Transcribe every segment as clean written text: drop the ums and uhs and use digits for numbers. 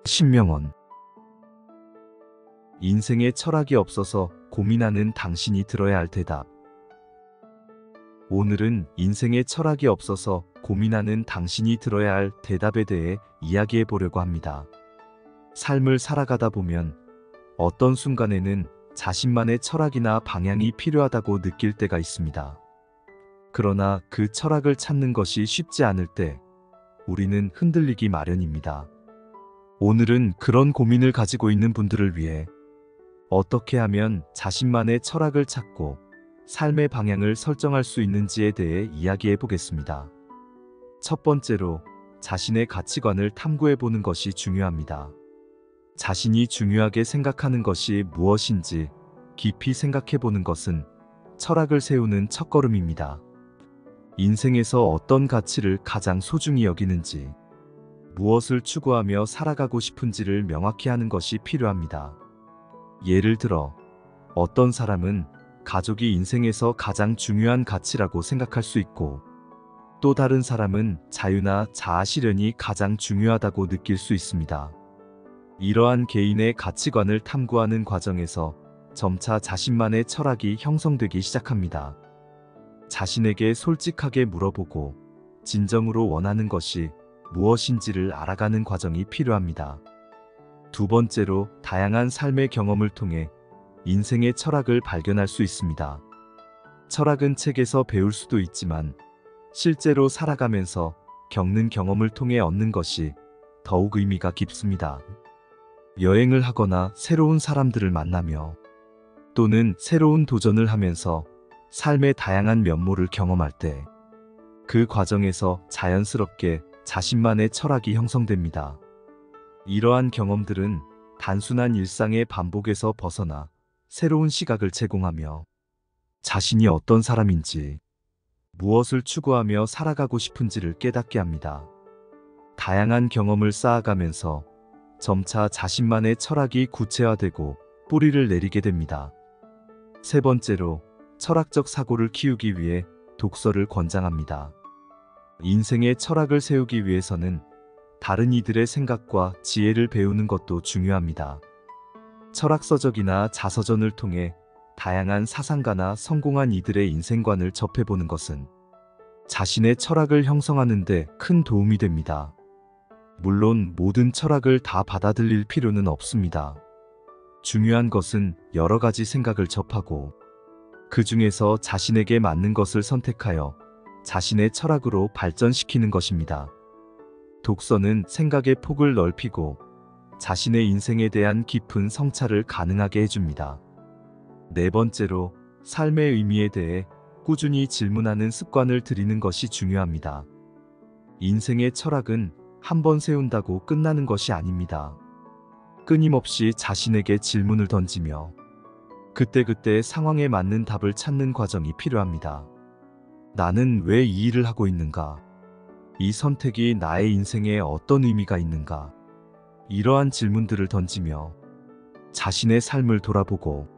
신명원. 인생에 철학이 없어서 고민하는 당신이 들어야 할 대답. 오늘은 인생에 철학이 없어서 고민하는 당신이 들어야 할 대답에 대해 이야기해 보려고 합니다. 삶을 살아가다 보면 어떤 순간에는 자신만의 철학이나 방향이 필요하다고 느낄 때가 있습니다. 그러나 그 철학을 찾는 것이 쉽지 않을 때 우리는 흔들리기 마련입니다. 오늘은 그런 고민을 가지고 있는 분들을 위해 어떻게 하면 자신만의 철학을 찾고 삶의 방향을 설정할 수 있는지에 대해 이야기해 보겠습니다. 첫 번째로 자신의 가치관을 탐구해 보는 것이 중요합니다. 자신이 중요하게 생각하는 것이 무엇인지 깊이 생각해 보는 것은 철학을 세우는 첫걸음입니다. 인생에서 어떤 가치를 가장 소중히 여기는지, 무엇을 추구하며 살아가고 싶은지를 명확히 하는 것이 필요합니다. 예를 들어, 어떤 사람은 가족이 인생에서 가장 중요한 가치라고 생각할 수 있고, 또 다른 사람은 자유나 자아 실현이 가장 중요하다고 느낄 수 있습니다. 이러한 개인의 가치관을 탐구하는 과정에서 점차 자신만의 철학이 형성되기 시작합니다. 자신에게 솔직하게 물어보고 진정으로 원하는 것이 무엇인지를 알아가는 과정이 필요합니다. 두 번째로 다양한 삶의 경험을 통해 인생의 철학을 발견할 수 있습니다. 철학은 책에서 배울 수도 있지만 실제로 살아가면서 겪는 경험을 통해 얻는 것이 더욱 의미가 깊습니다. 여행을 하거나 새로운 사람들을 만나며 또는 새로운 도전을 하면서 삶의 다양한 면모를 경험할 때 그 과정에서 자연스럽게 자신만의 철학이 형성됩니다. 이러한 경험들은 단순한 일상의 반복에서 벗어나 새로운 시각을 제공하며 자신이 어떤 사람인지, 무엇을 추구하며 살아가고 싶은지를 깨닫게 합니다. 다양한 경험을 쌓아가면서 점차 자신만의 철학이 구체화되고 뿌리를 내리게 됩니다. 세 번째로 철학적 사고를 키우기 위해 독서를 권장합니다. 인생의 철학을 세우기 위해서는 다른 이들의 생각과 지혜를 배우는 것도 중요합니다. 철학서적이나 자서전을 통해 다양한 사상가나 성공한 이들의 인생관을 접해보는 것은 자신의 철학을 형성하는 데 큰 도움이 됩니다. 물론 모든 철학을 다 받아들일 필요는 없습니다. 중요한 것은 여러 가지 생각을 접하고 그 중에서 자신에게 맞는 것을 선택하여 자신의 철학으로 발전시키는 것입니다. 독서는 생각의 폭을 넓히고 자신의 인생에 대한 깊은 성찰을 가능하게 해줍니다. 네 번째로 삶의 의미에 대해 꾸준히 질문하는 습관을 들이는 것이 중요합니다. 인생의 철학은 한 번 세운다고 끝나는 것이 아닙니다. 끊임없이 자신에게 질문을 던지며 그때그때 상황에 맞는 답을 찾는 과정이 필요합니다. 나는 왜 이 일을 하고 있는가? 이 선택이 나의 인생에 어떤 의미가 있는가? 이러한 질문들을 던지며 자신의 삶을 돌아보고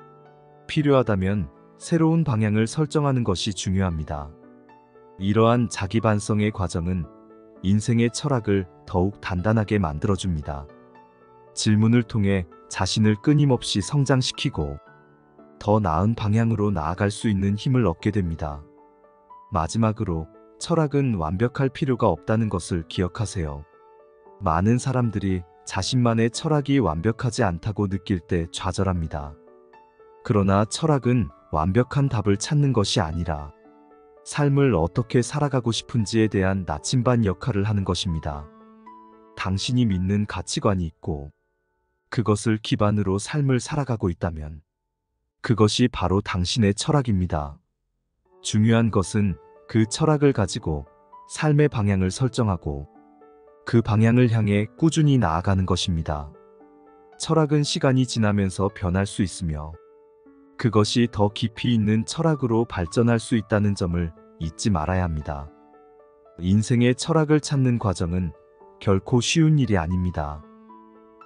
필요하다면 새로운 방향을 설정하는 것이 중요합니다. 이러한 자기 반성의 과정은 인생의 철학을 더욱 단단하게 만들어줍니다. 질문을 통해 자신을 끊임없이 성장시키고 더 나은 방향으로 나아갈 수 있는 힘을 얻게 됩니다. 마지막으로 철학은 완벽할 필요가 없다는 것을 기억하세요. 많은 사람들이 자신만의 철학이 완벽하지 않다고 느낄 때 좌절합니다. 그러나 철학은 완벽한 답을 찾는 것이 아니라 삶을 어떻게 살아가고 싶은지에 대한 나침반 역할을 하는 것입니다. 당신이 믿는 가치관이 있고 그것을 기반으로 삶을 살아가고 있다면 그것이 바로 당신의 철학입니다. 중요한 것은 그 철학을 가지고 삶의 방향을 설정하고 그 방향을 향해 꾸준히 나아가는 것입니다. 철학은 시간이 지나면서 변할 수 있으며 그것이 더 깊이 있는 철학으로 발전할 수 있다는 점을 잊지 말아야 합니다. 인생의 철학을 찾는 과정은 결코 쉬운 일이 아닙니다.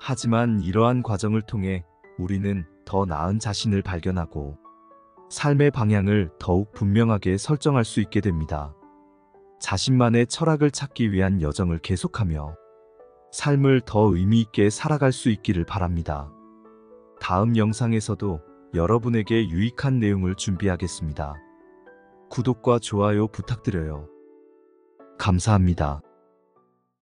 하지만 이러한 과정을 통해 우리는 더 나은 자신을 발견하고 삶의 방향을 더욱 분명하게 설정할 수 있게 됩니다. 자신만의 철학을 찾기 위한 여정을 계속하며 삶을 더 의미 있게 살아갈 수 있기를 바랍니다. 다음 영상에서도 여러분에게 유익한 내용을 준비하겠습니다. 구독과 좋아요 부탁드려요. 감사합니다.